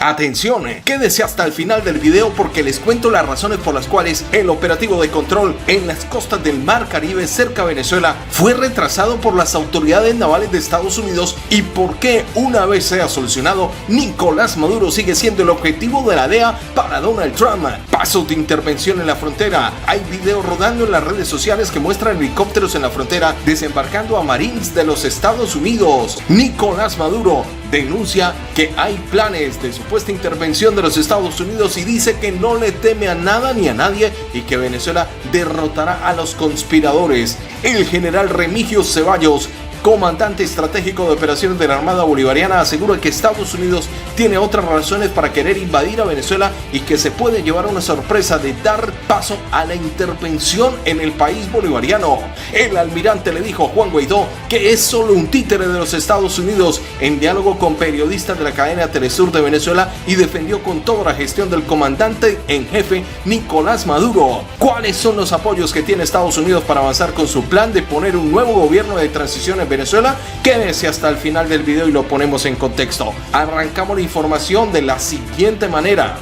Atención, quédese hasta el final del video porque les cuento las razones por las cuales el operativo de control en las costas del Mar Caribe cerca a Venezuela fue retrasado por las autoridades navales de Estados Unidos y por qué, una vez sea solucionado, Nicolás Maduro sigue siendo el objetivo de la DEA para Donald Trump. Pasos de intervención en la frontera. Hay videos rodando en las redes sociales que muestran helicópteros en la frontera desembarcando a Marines de los Estados Unidos. Nicolás Maduro denuncia que hay planes de supuesta intervención de los Estados Unidos y dice que no le teme a nada ni a nadie y que Venezuela derrotará a los conspiradores. El general Remigio Ceballos, comandante estratégico de operaciones de la Armada Bolivariana, asegura que Estados Unidos tiene otras razones para querer invadir a Venezuela y que se puede llevar una sorpresa de dar paso a la intervención en el país bolivariano. El almirante le dijo a Juan Guaidó que es solo un títere de los Estados Unidos en diálogo con periodistas de la cadena Telesur de Venezuela y defendió con toda la gestión del comandante en jefe Nicolás Maduro. ¿Cuáles son los apoyos que tiene Estados Unidos para avanzar con su plan de poner un nuevo gobierno de transición en Venezuela? Quédese hasta el final del video y lo ponemos en contexto. Arrancamos la información de la siguiente manera.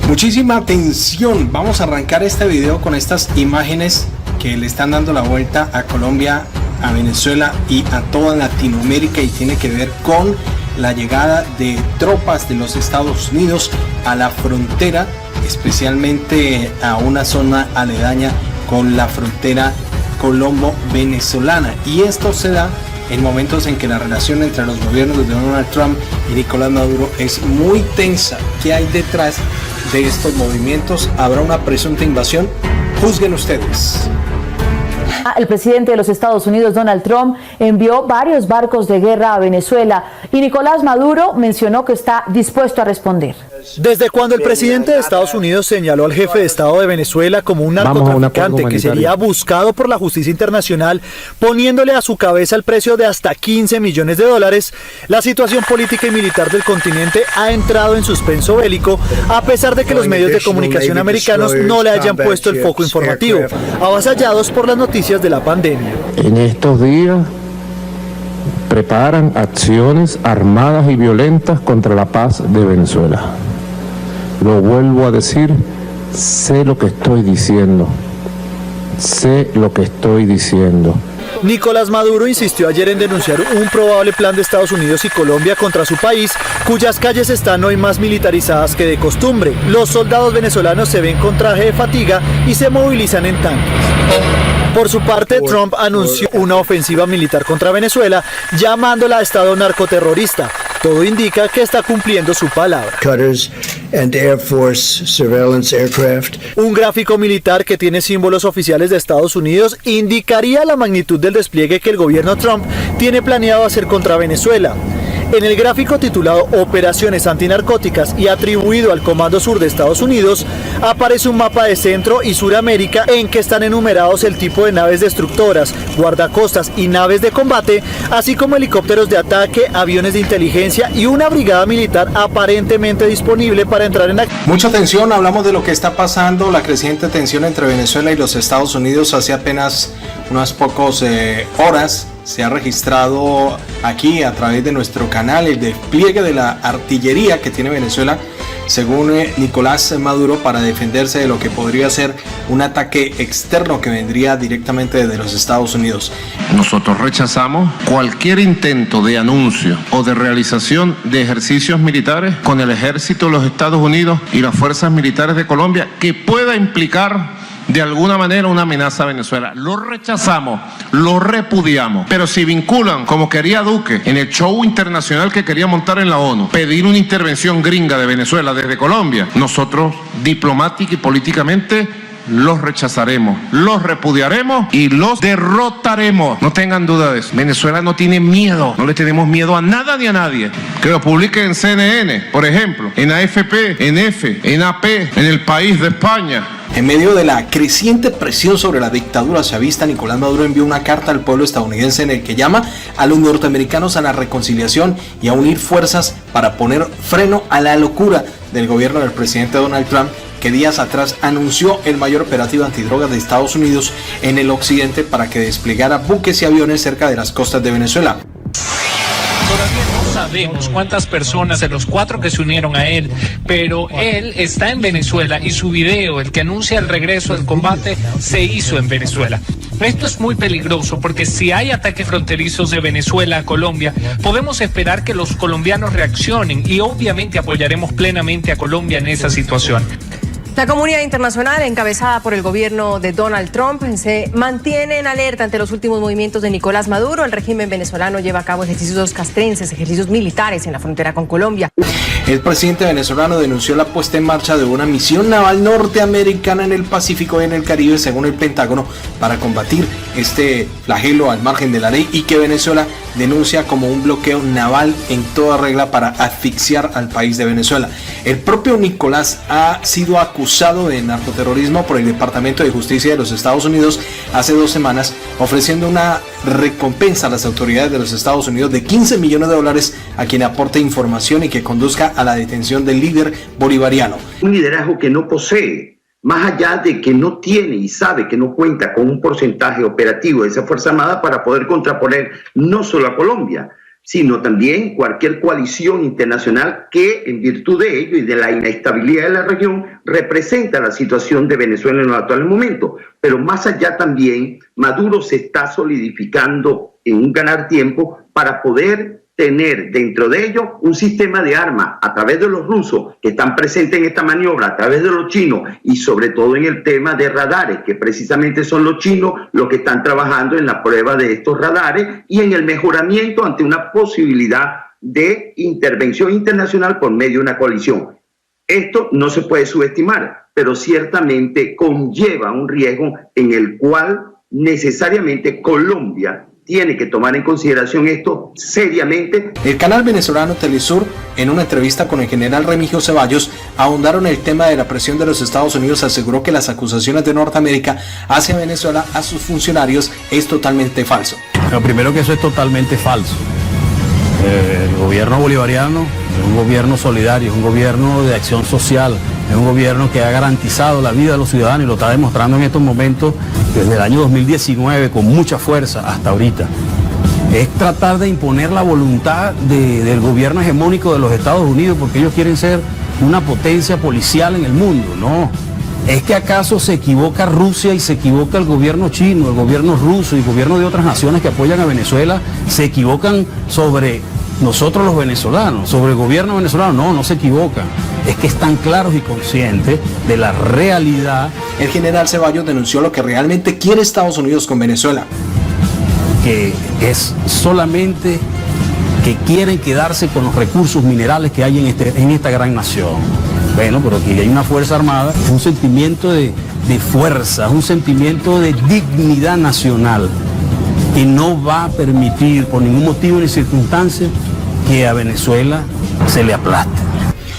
Muchísima atención, vamos a arrancar este video con estas imágenes que le están dando la vuelta a Colombia, a Venezuela y a toda Latinoamérica y tiene que ver con la llegada de tropas de los Estados Unidos a la frontera, especialmente a una zona aledaña con la frontera colombo-venezolana, y esto se da en momentos en que la relación entre los gobiernos de Donald Trump y Nicolás Maduro es muy tensa. ¿Qué hay detrás de estos movimientos? ¿Habrá una presunta invasión? Juzguen ustedes. El presidente de los Estados Unidos, Donald Trump, envió varios barcos de guerra a Venezuela y Nicolás Maduro mencionó que está dispuesto a responder. Desde cuando el presidente de Estados Unidos señaló al jefe de Estado de Venezuela como un narcotraficante que sería buscado por la justicia internacional, poniéndole a su cabeza el precio de hasta $15 millones, la situación política y militar del continente ha entrado en suspenso bélico, a pesar de que los medios de comunicación americanos no le hayan puesto el foco informativo, avasallados por las noticias de la pandemia. En estos días preparan acciones armadas y violentas contra la paz de Venezuela. Lo vuelvo a decir, sé lo que estoy diciendo. Sé lo que estoy diciendo. Nicolás Maduro insistió ayer en denunciar un probable plan de Estados Unidos y Colombia contra su país, cuyas calles están hoy más militarizadas que de costumbre. Los soldados venezolanos se ven con traje de fatiga y se movilizan en tanques. Por su parte, Trump anunció una ofensiva militar contra Venezuela, llamándola Estado narcoterrorista. Todo indica que está cumpliendo su palabra. Un gráfico militar que tiene símbolos oficiales de Estados Unidos indicaría la magnitud del despliegue que el gobierno Trump tiene planeado hacer contra Venezuela. En el gráfico titulado Operaciones Antinarcóticas y atribuido al Comando Sur de Estados Unidos, aparece un mapa de Centro y Suramérica en que están enumerados el tipo de naves destructoras, guardacostas y naves de combate, así como helicópteros de ataque, aviones de inteligencia y una brigada militar aparentemente disponible para entrar en acción. Mucha atención, hablamos de lo que está pasando, la creciente tensión entre Venezuela y los Estados Unidos. Hace apenas unas pocas horas se ha registrado aquí a través de nuestro canal el despliegue de la artillería que tiene Venezuela, según Nicolás Maduro, para defenderse de lo que podría ser un ataque externo que vendría directamente desde los Estados Unidos. Nosotros rechazamos cualquier intento de anuncio o de realización de ejercicios militares con el ejército de los Estados Unidos y las fuerzas militares de Colombia que pueda implicar de alguna manera una amenaza a Venezuela. Lo rechazamos, lo repudiamos, pero si vinculan, como quería Duque, en el show internacional que quería montar en la ONU, pedir una intervención gringa de Venezuela desde Colombia, nosotros diplomática y políticamente los rechazaremos, los repudiaremos y los derrotaremos. No tengan duda de eso. Venezuela no tiene miedo, no le tenemos miedo a nada ni a nadie. Que lo publiquen en CNN, por ejemplo, en AFP, en EFE, en AP, en El País de España. En medio de la creciente presión sobre la dictadura chavista, Nicolás Maduro envió una carta al pueblo estadounidense en el que llama a los norteamericanos a la reconciliación y a unir fuerzas para poner freno a la locura del gobierno del presidente Donald Trump, que días atrás anunció el mayor operativo antidrogas de Estados Unidos en el occidente para que desplegara buques y aviones cerca de las costas de Venezuela. Todavía no sabemos sabemos cuántas personas de los 4 que se unieron a él, pero él está en Venezuela y su video, el que anuncia el regreso del combate, se hizo en Venezuela. Esto es muy peligroso porque si hay ataques fronterizos de Venezuela a Colombia, podemos esperar que los colombianos reaccionen y obviamente apoyaremos plenamente a Colombia en esa situación. La comunidad internacional, encabezada por el gobierno de Donald Trump, se mantiene en alerta ante los últimos movimientos de Nicolás Maduro. El régimen venezolano lleva a cabo ejercicios castrenses, ejercicios militares en la frontera con Colombia. El presidente venezolano denunció la puesta en marcha de una misión naval norteamericana en el Pacífico y en el Caribe, según el Pentágono, para combatir este flagelo al margen de la ley, y que Venezuela denuncia como un bloqueo naval en toda regla para asfixiar al país de Venezuela. El propio Nicolás ha sido acusado de narcoterrorismo por el Departamento de Justicia de los Estados Unidos hace 2 semanas, ofreciendo una recompensa a las autoridades de los Estados Unidos de $15 millones a quien aporte información y que conduzca a la detención del líder bolivariano. Un liderazgo que no posee, más allá de que no tiene y sabe que no cuenta con un porcentaje operativo de esa Fuerza Armada para poder contraponer no solo a Colombia, sino también cualquier coalición internacional que, en virtud de ello y de la inestabilidad de la región, representa la situación de Venezuela en el actual momento. Pero más allá también, Maduro se está solidificando en un ganar tiempo para poder tener dentro de ello un sistema de armas a través de los rusos que están presentes en esta maniobra, a través de los chinos y sobre todo en el tema de radares, que precisamente son los chinos los que están trabajando en la prueba de estos radares y en el mejoramiento ante una posibilidad de intervención internacional por medio de una coalición. Esto no se puede subestimar, pero ciertamente conlleva un riesgo en el cual necesariamente Colombia tiene que tomar en consideración esto seriamente. El canal venezolano Telesur, en una entrevista con el general Remigio Ceballos, ahondaron el tema de la presión de los Estados Unidos. Aseguró que las acusaciones de Norteamérica hacia Venezuela a sus funcionarios es totalmente falso. Lo primero, que eso es totalmente falso. El gobierno bolivariano es un gobierno solidario, es un gobierno de acción social, es un gobierno que ha garantizado la vida de los ciudadanos y lo está demostrando en estos momentos desde el año 2019 con mucha fuerza hasta ahorita. Es tratar de imponer la voluntad del gobierno hegemónico de los Estados Unidos porque ellos quieren ser una potencia policial en el mundo. No, es que acaso se equivoca Rusia y se equivoca el gobierno chino, el gobierno ruso y el gobierno de otras naciones que apoyan a Venezuela, se equivocan sobre nosotros los venezolanos, sobre el gobierno venezolano. No, no se equivocan. Es que están claros y conscientes de la realidad. El general Ceballos denunció lo que realmente quiere Estados Unidos con Venezuela. Que es solamente que quieren quedarse con los recursos minerales que hay en esta gran nación. Bueno, pero aquí hay una Fuerza Armada, un sentimiento de fuerza, un sentimiento de dignidad nacional que no va a permitir por ningún motivo ni circunstancia que a Venezuela se le aplaste.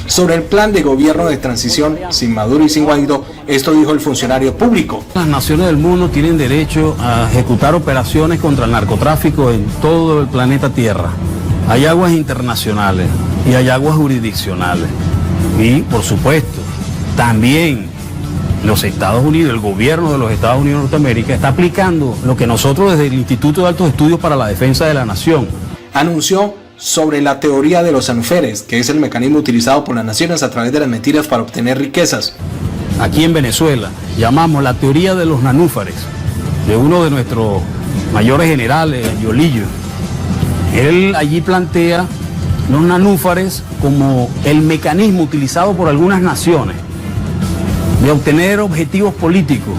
Sobre el plan de gobierno de transición sin Maduro y sin Guaidó, esto dijo el funcionario público. Las naciones del mundo tienen derecho a ejecutar operaciones contra el narcotráfico en todo el planeta Tierra. Hay aguas internacionales y hay aguas jurisdiccionales. Y, por supuesto, también los Estados Unidos, el gobierno de los Estados Unidos de Norteamérica, está aplicando lo que nosotros desde el Instituto de Altos Estudios para la Defensa de la Nación anunció sobre la teoría de los alférez, que es el mecanismo utilizado por las naciones a través de las mentiras para obtener riquezas. Aquí en Venezuela llamamos la teoría de los nanúfares, de uno de nuestros mayores generales, Yolillo. Él allí plantea los nanúfares como el mecanismo utilizado por algunas naciones de obtener objetivos políticos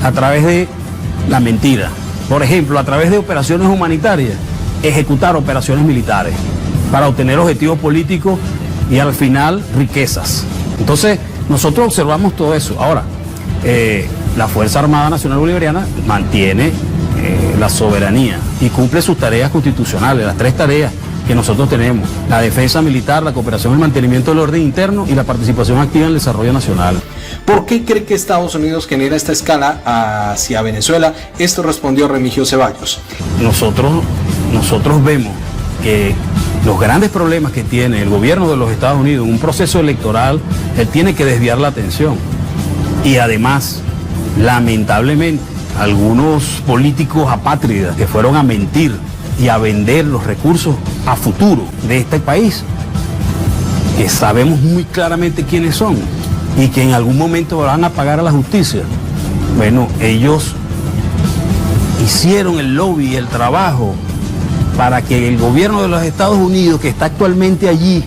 a través de la mentira. Por ejemplo, a través de operaciones humanitarias, ejecutar operaciones militares para obtener objetivos políticos y al final riquezas. Entonces, nosotros observamos todo eso. Ahora, la Fuerza Armada Nacional Bolivariana mantiene la soberanía y cumple sus tareas constitucionales, las 3 tareas que nosotros tenemos: la defensa militar, la cooperación y el mantenimiento del orden interno y la participación activa en el desarrollo nacional. ¿Por qué cree que Estados Unidos genera esta escala hacia Venezuela? Esto respondió Remigio Ceballos. Nosotros vemos que los grandes problemas que tiene el gobierno de los Estados Unidos en un proceso electoral, él tiene que desviar la atención. Y además, lamentablemente, algunos políticos apátridas que fueron a mentir y a vender los recursos a futuro de este país, que sabemos muy claramente quiénes son y que en algún momento van a pagar a la justicia. Bueno, ellos hicieron el lobby y el trabajo para que el gobierno de los Estados Unidos, que está actualmente allí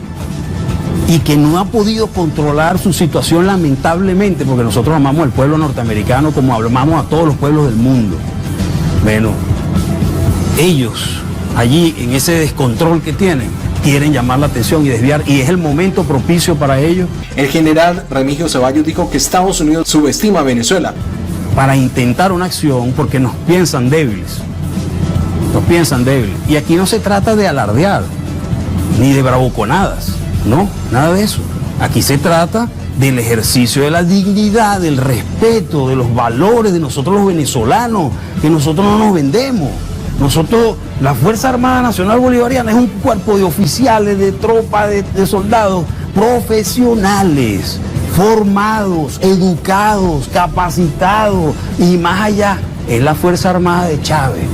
y que no ha podido controlar su situación lamentablemente, porque nosotros amamos al pueblo norteamericano como amamos a todos los pueblos del mundo. Bueno, ellos allí en ese descontrol que tienen, quieren llamar la atención y desviar, y es el momento propicio para ellos. El general Remigio Ceballos dijo que Estados Unidos subestima a Venezuela para intentar una acción porque nos piensan débiles. Nos piensan débiles. Y aquí no se trata de alardear, ni de bravuconadas, no, nada de eso. Aquí se trata del ejercicio de la dignidad, del respeto, de los valores de nosotros los venezolanos, que nosotros no nos vendemos. Nosotros, la Fuerza Armada Nacional Bolivariana es un cuerpo de oficiales, de tropas, de soldados profesionales, formados, educados, capacitados, y más allá es la Fuerza Armada de Chávez,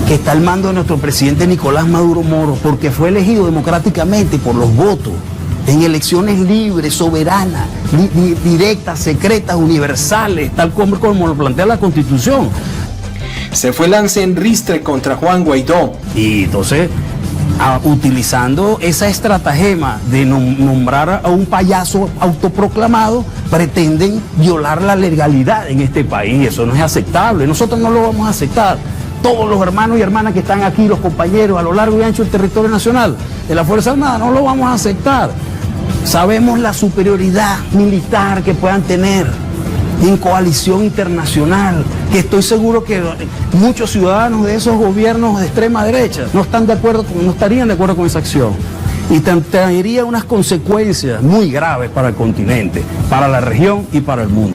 que está al mando de nuestro presidente Nicolás Maduro Moro, porque fue elegido democráticamente por los votos, en elecciones libres, soberanas, directas, secretas, universales, tal como lo plantea la Constitución. Se fue lance en ristre contra Juan Guaidó. Y entonces, utilizando esa estratagema de nombrar a un payaso autoproclamado, pretenden violar la legalidad en este país. Eso no es aceptable, nosotros no lo vamos a aceptar. Todos los hermanos y hermanas que están aquí, los compañeros a lo largo y ancho del territorio nacional de la Fuerza Armada, no lo vamos a aceptar. Sabemos la superioridad militar que puedan tener en coalición internacional, que estoy seguro que muchos ciudadanos de esos gobiernos de extrema derecha no estarían de acuerdo con esa acción, y tendría unas consecuencias muy graves para el continente, para la región y para el mundo.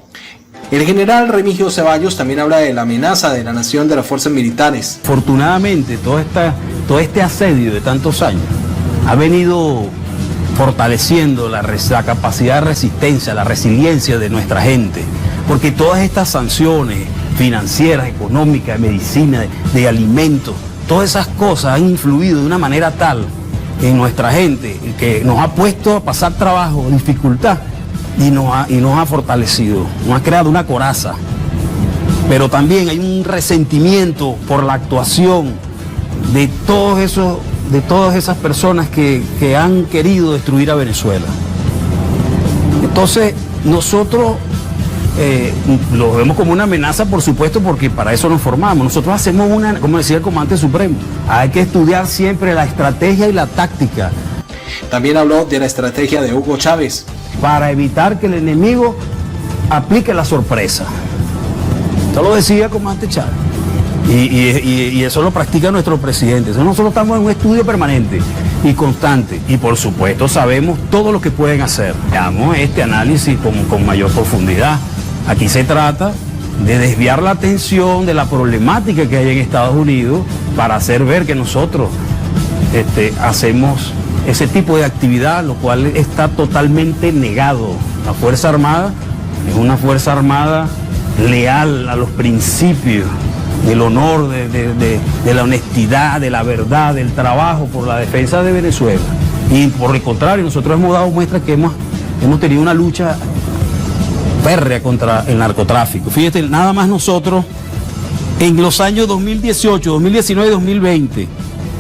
El general Remigio Ceballos también habla de la amenaza de la nación de las fuerzas militares. Afortunadamente, todo este asedio de tantos años ha venido fortaleciendo la capacidad de resistencia, la resiliencia de nuestra gente, porque todas estas sanciones financieras, económicas, de medicina, de alimentos, todas esas cosas han influido de una manera tal en nuestra gente que nos ha puesto a pasar trabajo, dificultad, y nos ha fortalecido, nos ha creado una coraza. Pero también hay un resentimiento por la actuación de todas esas personas que han querido destruir a Venezuela. Entonces, nosotros lo vemos como una amenaza, por supuesto, porque para eso nos formamos. Nosotros hacemos como decía el comandante supremo, hay que estudiar siempre la estrategia y la táctica. También habló de la estrategia de Hugo Chávez, para evitar que el enemigo aplique la sorpresa. Esto lo decía el comandante Chávez. Y eso lo practica nuestro presidente. Nosotros estamos en un estudio permanente y constante. Y por supuesto sabemos todo lo que pueden hacer. Veamos este análisis con mayor profundidad. Aquí se trata de desviar la atención de la problemática que hay en Estados Unidos para hacer ver que nosotros hacemos ese tipo de actividad, lo cual está totalmente negado. La Fuerza Armada es una Fuerza Armada leal a los principios del honor, de la honestidad, de la verdad, del trabajo por la defensa de Venezuela. Y por el contrario, nosotros hemos dado muestra que hemos tenido una lucha férrea contra el narcotráfico. Fíjate, nada más nosotros, en los años 2018, 2019 y 2020,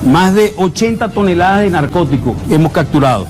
más de 80 toneladas de narcóticos hemos capturado.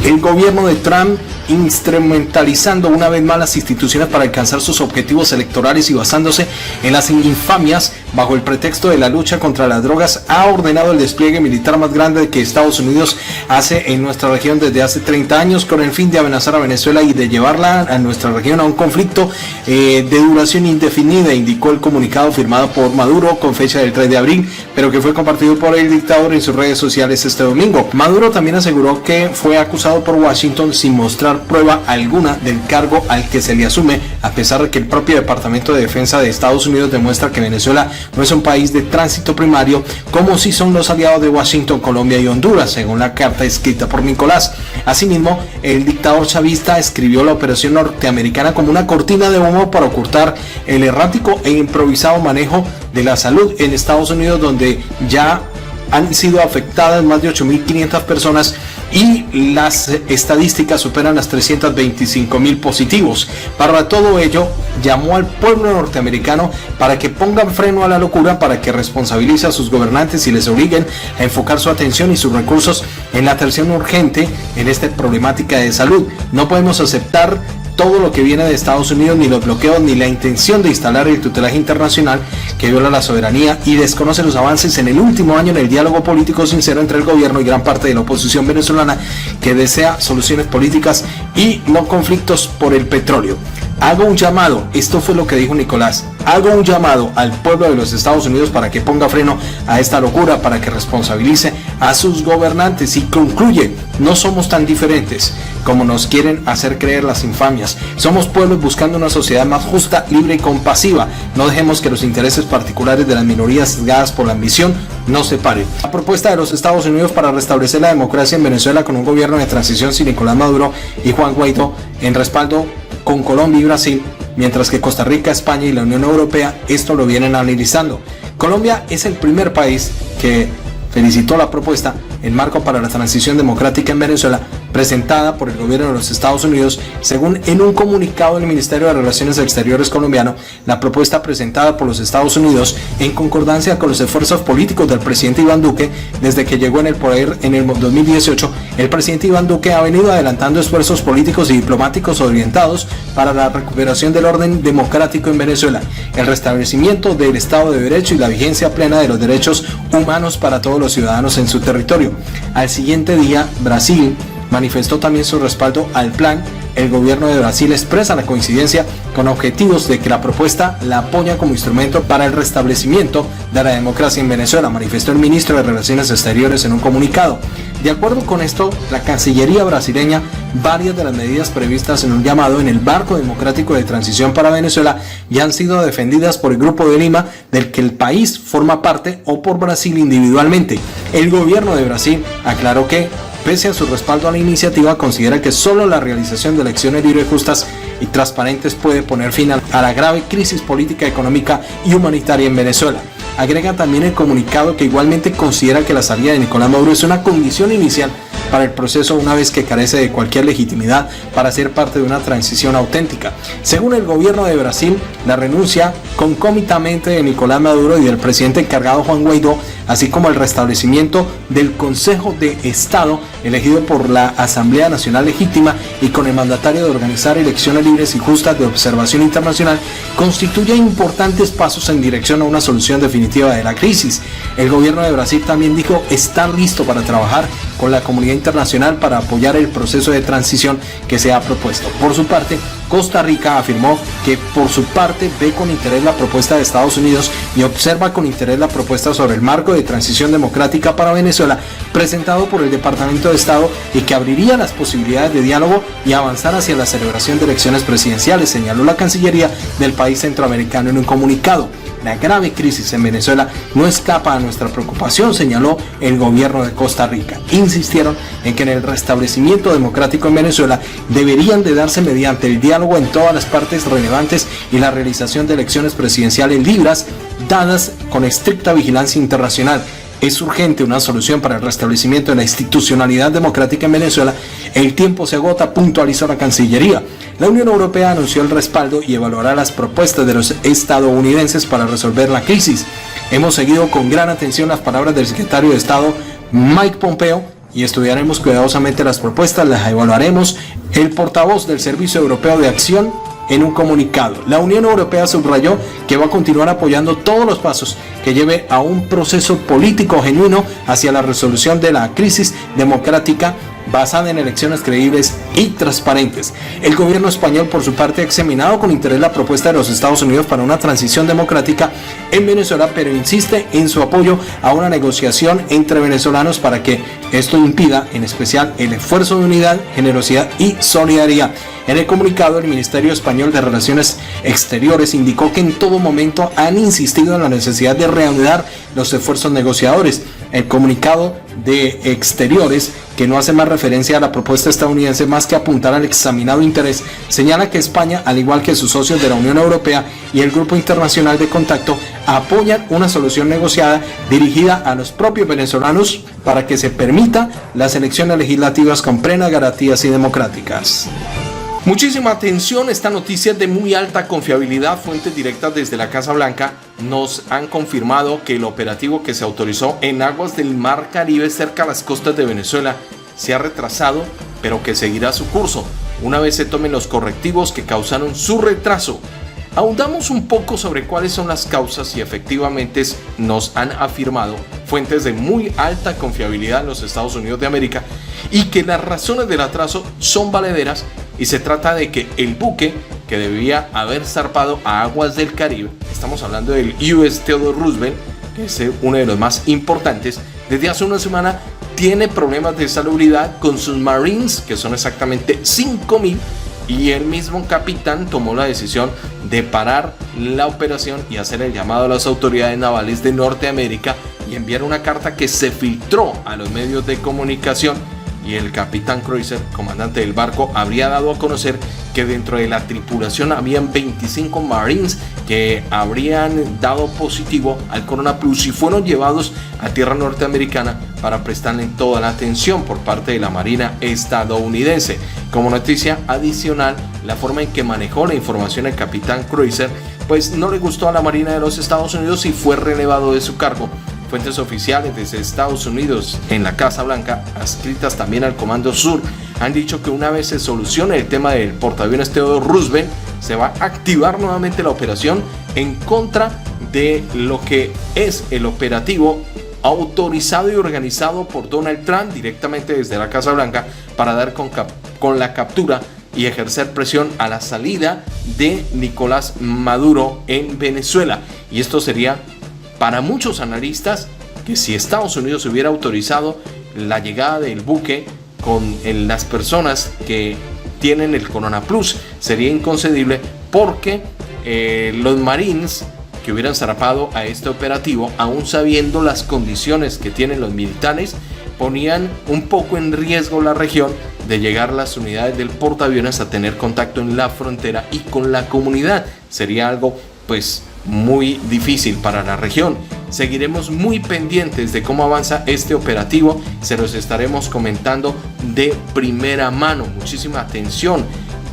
El gobierno de Trump, instrumentalizando una vez más las instituciones para alcanzar sus objetivos electorales y basándose en las infamias bajo el pretexto de la lucha contra las drogas, ha ordenado el despliegue militar más grande que Estados Unidos hace en nuestra región desde hace 30 años, con el fin de amenazar a Venezuela y de llevarla a nuestra región a un conflicto de duración indefinida, indicó el comunicado firmado por Maduro con fecha del 3 de abril, pero que fue compartido por el dictador en sus redes sociales este domingo. Maduro también aseguró que fue acusado por Washington sin mostrar prueba alguna del cargo al que se le asume, a pesar de que el propio Departamento de Defensa de Estados Unidos demuestra que Venezuela no es un país de tránsito primario, como sí son los aliados de Washington, Colombia y Honduras, según la carta escrita por Nicolás. Asimismo, el dictador chavista escribió la operación norteamericana como una cortina de humo para ocultar el errático e improvisado manejo de la salud en Estados Unidos, donde ya han sido afectadas más de 8.500 personas y las estadísticas superan las 325.000 positivos. Para todo ello, llamó al pueblo norteamericano para que pongan freno a la locura, para que responsabilice a sus gobernantes y les obliguen a enfocar su atención y sus recursos en la atención urgente en esta problemática de salud. No podemos aceptar todo lo que viene de Estados Unidos, ni los bloqueos, ni la intención de instalar el tutelaje internacional que viola la soberanía y desconoce los avances en el último año en el diálogo político sincero entre el gobierno y gran parte de la oposición venezolana, que desea soluciones políticas y no conflictos por el petróleo. Hago un llamado, esto fue lo que dijo Nicolás, hago un llamado al pueblo de los Estados Unidos para que ponga freno a esta locura, para que responsabilice a sus gobernantes, y concluye: no somos tan diferentes como nos quieren hacer creer las infamias. Somos pueblos buscando una sociedad más justa, libre y compasiva. No dejemos que los intereses particulares de las minorías sesgadas por la ambición nos separen. La propuesta de los Estados Unidos para restablecer la democracia en Venezuela con un gobierno de transición sin Nicolás Maduro y Juan Guaidó, en respaldo con Colombia y Brasil, mientras que Costa Rica, España y la Unión Europea esto lo vienen analizando. Colombia es el primer país que felicitó la propuesta El Marco para la Transición Democrática en Venezuela, presentada por el gobierno de los Estados Unidos. Según en un comunicado del Ministerio de Relaciones Exteriores colombiano, la propuesta presentada por los Estados Unidos, en concordancia con los esfuerzos políticos del presidente Iván Duque desde que llegó en el poder en el 2018, el presidente Iván Duque ha venido adelantando esfuerzos políticos y diplomáticos orientados para la recuperación del orden democrático en Venezuela, el restablecimiento del Estado de Derecho y la vigencia plena de los derechos humanos para todos los ciudadanos en su territorio. Al siguiente día, Brasil manifestó también su respaldo al plan. El gobierno de Brasil expresa la coincidencia con objetivos de que la propuesta la apoya como instrumento para el restablecimiento de la democracia en Venezuela, manifestó el ministro de Relaciones Exteriores en un comunicado. De acuerdo con esto, la Cancillería brasileña, varias de las medidas previstas en un llamado en el Marco Democrático de Transición para Venezuela ya han sido defendidas por el Grupo de Lima, del que el país forma parte, o por Brasil individualmente. El gobierno de Brasil aclaró que, pese a su respaldo a la iniciativa, considera que solo la realización de elecciones libres, justas y transparentes puede poner fin a la grave crisis política, económica y humanitaria en Venezuela. Agrega también el comunicado que igualmente considera que la salida de Nicolás Maduro es una condición inicial para el proceso, una vez que carece de cualquier legitimidad para ser parte de una transición auténtica. Según el gobierno de Brasil, la renuncia concomitante de Nicolás Maduro y del presidente encargado Juan Guaidó, así como el restablecimiento del Consejo de Estado elegido por la Asamblea Nacional Legítima y con el mandatario de organizar elecciones libres y justas de observación internacional, constituye importantes pasos en dirección a una solución definitiva de la crisis. El gobierno de Brasil también dijo estar listo para trabajar con la comunidad internacional para apoyar el proceso de transición que se ha propuesto. Por su parte, Costa Rica afirmó que por su parte ve con interés la propuesta de Estados Unidos y observa con interés la propuesta sobre el marco de transición democrática para Venezuela presentado por el Departamento de Estado, y que abriría las posibilidades de diálogo y avanzar hacia la celebración de elecciones presidenciales, señaló la Cancillería del país centroamericano en un comunicado. La grave crisis en Venezuela no escapa a nuestra preocupación, señaló el gobierno de Costa Rica. Insistieron en que en el restablecimiento democrático en Venezuela deberían de darse mediante el diálogo en todas las partes relevantes y la realización de elecciones presidenciales libres, dadas con estricta vigilancia internacional. Es urgente una solución para el restablecimiento de la institucionalidad democrática en Venezuela. El tiempo se agota, puntualizó la Cancillería. La Unión Europea anunció el respaldo y evaluará las propuestas de los estadounidenses para resolver la crisis. Hemos seguido con gran atención las palabras del secretario de Estado Mike Pompeo y estudiaremos cuidadosamente las propuestas, las evaluaremos. El portavoz del Servicio Europeo de Acción, en un comunicado, la Unión Europea subrayó que va a continuar apoyando todos los pasos que lleve a un proceso político genuino hacia la resolución de la crisis democrática basada en elecciones creíbles y transparentes. El gobierno español, por su parte, ha examinado con interés la propuesta de los Estados Unidos para una transición democrática en Venezuela, pero insiste en su apoyo a una negociación entre venezolanos para que esto impida, en especial, el esfuerzo de unidad, generosidad y solidaridad. En el comunicado, el Ministerio Español de Relaciones Exteriores indicó que en todo momento han insistido en la necesidad de reanudar los esfuerzos negociadores. el comunicado de Exteriores, que no hace más referencia a la propuesta estadounidense más que apuntar al examinado interés, señala que España, al igual que sus socios de la Unión Europea y el Grupo Internacional de Contacto, apoyan una solución negociada dirigida a los propios venezolanos para que se permita las elecciones legislativas con plenas garantías y democráticas. Muchísima atención, esta noticia es de muy alta confiabilidad. Fuentes directas desde la Casa Blanca nos han confirmado que el operativo que se autorizó en aguas del Mar Caribe cerca de las costas de Venezuela se ha retrasado, pero que seguirá su curso una vez se tomen los correctivos que causaron su retraso. Ahondamos un poco sobre cuáles son las causas y efectivamente nos han afirmado fuentes de muy alta confiabilidad en los Estados Unidos de América y que las razones del atraso son valederas, y se trata de que el buque que debía haber zarpado a aguas del Caribe, estamos hablando del USS Theodore Roosevelt, que es uno de los más importantes, desde hace una semana tiene problemas de salubridad con sus Marines, que son exactamente 5,000, y el mismo capitán tomó la decisión de parar la operación y hacer el llamado a las autoridades navales de Norteamérica y enviar una carta que se filtró a los medios de comunicación, y el capitán Crozier, comandante del barco, habría dado a conocer que dentro de la tripulación habían 25 Marines que habrían dado positivo al coronavirus y fueron llevados a tierra norteamericana para prestarle toda la atención por parte de la Marina estadounidense. Como noticia adicional, la forma en que manejó la información el capitán Crozier pues no le gustó a la Marina de los Estados Unidos y fue relevado de su cargo. Fuentes oficiales desde Estados Unidos en la Casa Blanca, adscritas también al Comando Sur, han dicho que una vez se solucione el tema del portaaviones Theodore Roosevelt, se va a activar nuevamente la operación en contra de lo que es el operativo autorizado y organizado por Donald Trump directamente desde la Casa Blanca para dar con la captura y ejercer presión a la salida de Nicolás Maduro en Venezuela. Y esto sería para muchos analistas que si Estados Unidos hubiera autorizado la llegada del buque con las personas que tienen el coronavirus, sería inconcebible, porque los Marines que hubieran zarpado a este operativo, aún sabiendo las condiciones que tienen los militares, ponían un poco en riesgo la región de llegar las unidades del portaaviones a tener contacto en la frontera y con la comunidad. Sería algo pues muy difícil para la región. Seguiremos muy pendientes de cómo avanza este operativo, se los estaremos comentando de primera mano. Muchísima atención.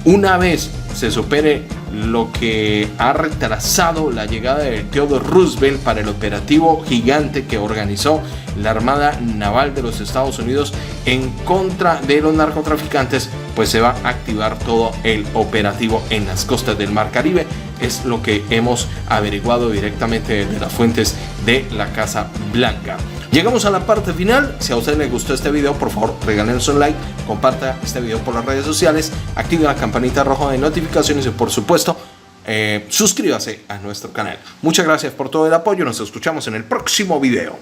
Una vez se supere lo que ha retrasado la llegada de Theodore Roosevelt para el operativo gigante que organizó la Armada Naval de los Estados Unidos en contra de los narcotraficantes, pues se va a activar todo el operativo en las costas del Mar Caribe. Es lo que hemos averiguado directamente de las fuentes de la Casa Blanca. Llegamos a la parte final. Si a usted le gustó este video, por favor regálenos un like, comparta este video por las redes sociales, active la campanita roja de notificaciones y por supuesto suscríbase a nuestro canal. Muchas gracias por todo el apoyo, nos escuchamos en el próximo video.